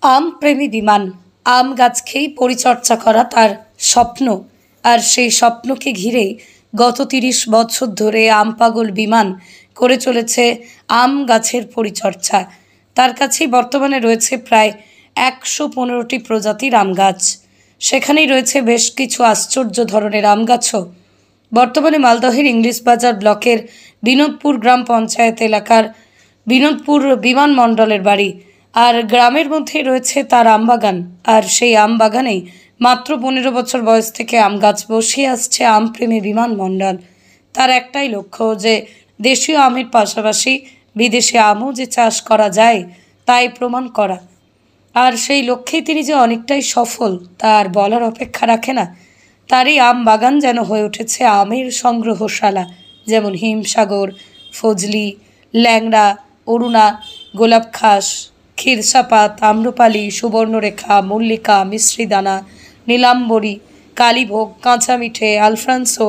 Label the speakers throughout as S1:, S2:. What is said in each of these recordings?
S1: আম প্রেমী বিমান আম গাছকেই পরিচর্যা করা তার স্বপ্ন। আর সেই স্বপ্নকে ঘিরেই গত ৩০ বছর ধরে আম পাগল বিমান করে চলেছে আম গাছের পরিচর্যা। তার কাছেই বর্তমানে রয়েছে প্রায় ১১৫টি প্রজাতির আম গাছ। সেখানেই রয়েছে বেশ কিছু আশ্চর্য ধরনের আম গাছও। বর্তমানে মালদহের ইংলিশ বাজার ব্লকের বিনোদপুর গ্রাম পঞ্চায়েত এলাকার বিনোদপুর বিমানমণ্ডলের বাড়ি। আর গ্রামের মধ্যেই রয়েছে তার আমবাগান। আর সেই আম বাগানেই মাত্র ১৫ বছর বয়স থেকে আম গাছ বসিয়ে আসছে আমপ্রেমী বিমানমণ্ডল। তার একটাই লক্ষ্য যে দেশীয় আমের পাশাপাশি বিদেশি আমও যে চাষ করা যায় তাই প্রমাণ করা। আর সেই লক্ষ্যেই তিনি যে অনেকটাই সফল তার বলার অপেক্ষা রাখে না। তারই আম বাগান যেন হয়ে উঠেছে আমের সংগ্রহশালা, যেমন হিমসাগর, ফজলি, ল্যাংড়া, অরুণা, গোলাপখাস, ক্ষীরসাপাত, আম্রপালি, সুবর্ণরেখা, মল্লিকা, মিশ্রিদানা, নীলাম্বরী, কালীভোগ, কাঁচামিঠে, আলফ্রান্সো,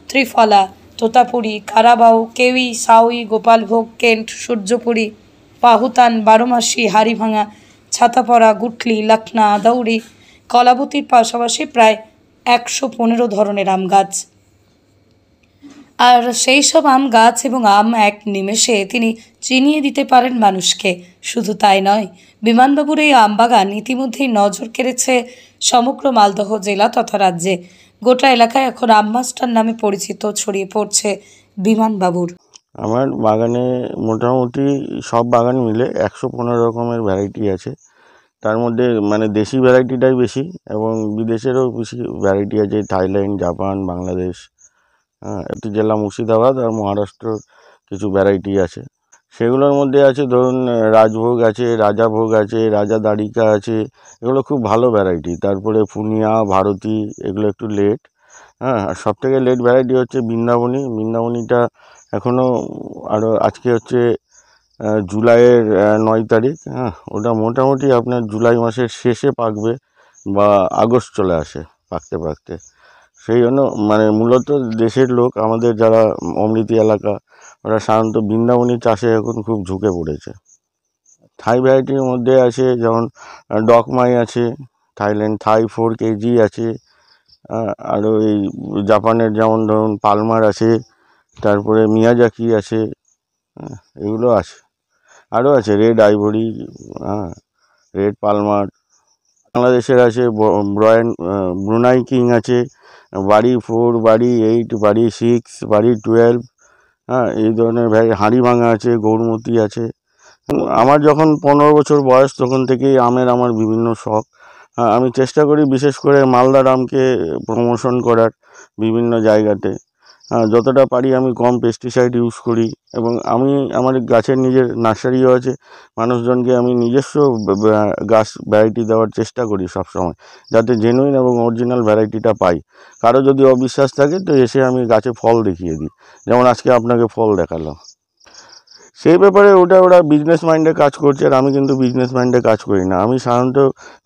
S1: ত্রিফলা, তোতাপুরি, কারাবাউ, কেউই, সাউই, গোপালভোগ, কেন্ট, সূর্যপুরী, পাহুতান, বারোমাসি, হাড়িভাঙা, ছাতাপড়া, গুটলি, লখনা, আদৌরি, কলাবতীর পাশাপাশি প্রায় ১১৫ ধরনের আম গাছ। আর সেই সব আম গাছ এবং আম এক নিমেষে তিনি চিনিয়ে দিতে পারেন মানুষকে। শুধু তাই নয়, বিমানবাবুর এই আমবাগান ইতিমধ্যেই নজর কেড়েছে সমগ্র মালদহ জেলা তথা রাজ্যে। গোটা এলাকায় এখন আম মাস্টার নামে পরিচিত ছড়িয়ে পড়ছে বিমানবাবুর।
S2: আমার বাগানে মোটামুটি সব বাগান মিলে ১১৫ রকমের ভ্যারাইটি আছে। তার মধ্যে মানে দেশি ভ্যারাইটিটাই বেশি এবং বিদেশেরও বেশি ভ্যারাইটি আছে, থাইল্যান্ড, জাপান, বাংলাদেশ, একটি জেলা মুর্শিদাবাদ আর মহারাষ্ট্রর কিছু ভ্যারাইটি আছে। সেগুলোর মধ্যে আছে ধরুন রাজভোগ আছে, রাজাভোগ আছে, রাজা দাড়িকা আছে, এগুলো খুব ভালো ভ্যারাইটি। তারপরে পুনিয়া, ভারতী, এগুলো একটু লেট। আর সবথেকে লেট ভ্যারাইটি হচ্ছে বৃন্দাবনী। বৃন্দাবনীটা এখনও আরও আজকে হচ্ছে জুলাইয়ের ৯ তারিখ। ওটা মোটামুটি আপনার জুলাই মাসের শেষে পাকবে বা আগস্ট চলে আসে পাকতে পাকতে। সেই জন্য মানে মূলত দেশের লোক আমাদের যারা অমৃতি এলাকা ওরা সাধারণত বৃন্দাবনী চাষে এখন খুব ঝুঁকে পড়েছে। থাই ভ্যারাইটির মধ্যে আছে যেমন ডকমাই আছে, থাইল্যান্ড থাই 4 কেজি আছে, আরও এই জাপানের যেমন ধরুন পালমার আছে, তারপরে মিয়াজাকি আছে, এগুলো আছে। আরও আছে রেড আইভরি, রেড পালমার। বাংলাদেশের আছে ব্রুনাই কিং আছে, বাড়ি 4, বাড়ি 8, বাড়ি 6, বাড়ি 12, এই ধরনের হাড়িভাঙা আছে, গৌরমতি আছে। আমার যখন 15 বছর বয়স তখন থেকেই আমের আমার বিভিন্ন শখ। আমি চেষ্টা করি বিশেষ করে মালদার আমকে প্রমোশন করার বিভিন্ন জায়গাতে। যতটা পারি আমি কম পেস্টিসাইড ইউজ করি এবং আমি আমার গাছের নিজের নার্সারিও আছে। মানুষজনকে আমি নিজস্ব গাছ ভ্যারাইটি দেওয়ার চেষ্টা করি সবসময়, যাতে জেনুইন এবং অরিজিনাল ভ্যারাইটিটা পাই। কারো যদি অবিশ্বাস থাকে তো এসে আমি গাছে ফল দেখিয়ে দিই, যেমন আজকে আপনাকে ফল দেখালাম। সেই ব্যাপারে ওরা বিজনেস মাইন্ডে কাজ করছে, আর আমি কিন্তু বিজনেস মাইন্ডে কাজ করি না। আমি সাধারণত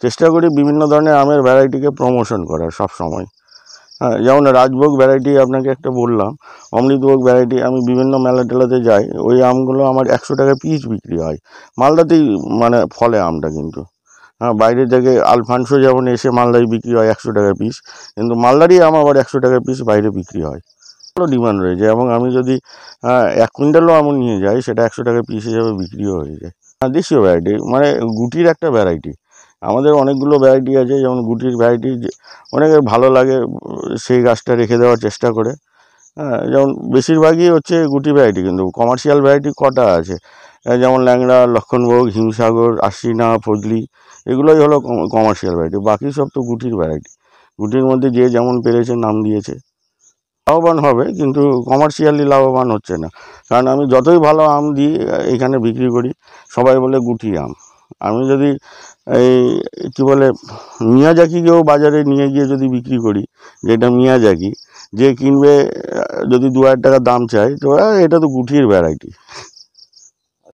S2: চেষ্টা করি বিভিন্ন ধরনের আমের ভ্যারাইটিকে প্রমোশন করার সব সময়। যেমন রাজভোগ ভ্যারাইটি আপনাকে একটা বললাম, অমৃতভোগ ভ্যারাইটি, আমি বিভিন্ন মেলা টেলাতে যাই, ওই আমগুলো আমার ১০০ টাকা পিস বিক্রি হয়। মালদাতেই মানে ফলে আমটা, কিন্তু বাইরের থেকে আলফানসো যেমন এসে মালদায় বিক্রি হয় ১০০ টাকা পিস, কিন্তু মালদারই আম আবার ১০০ টাকা পিস বাইরে বিক্রি হয়। ভালো ডিমান্ড রয়েছে এবং আমি যদি ১ কুইন্টালও আম নিয়ে যাই সেটা ১০০ টাকা পিস হিসাবে বিক্রিও হয়ে যায়। দেশীয় ভ্যারাইটি মানে গুটির একটা ভ্যারাইটি। আমাদের অনেকগুলো ভ্যারাইটি আছে, যেমন গুটির ভ্যারাইটি অনেকের ভালো লাগে, সেই গাছটা রেখে দেওয়ার চেষ্টা করে। যেমন বেশিরভাগই হচ্ছে গুটি ভ্যারাইটি, কিন্তু কমার্শিয়াল ভ্যারাইটি কটা আছে, যেমন ল্যাংড়া, লক্ষণভোগ, হিমসাগর, আশ্বিনা, ফজলি, এগুলোই হলো কমার্শিয়াল ভ্যারাইটি। বাকি সব তো গুটির ভ্যারাইটি। গুটির মধ্যে যে যেমন পেরেছে নাম দিয়েছে। লাভবান হবে, কিন্তু কমার্শিয়ালি লাভবান হচ্ছে না, কারণ আমি যতই ভালো আম দিই এখানে বিক্রি করি সবাই বলে গুটি আম। আমি যদি এই কী বলে মিয়াজাকিকেও বাজারে নিয়ে গিয়ে যদি বিক্রি করি, যেটা মিয়াজাকি, যে কিনবে যদি ২,০০০ টাকা দাম চাই, তো এটা তো গুটির ভ্যারাইটি।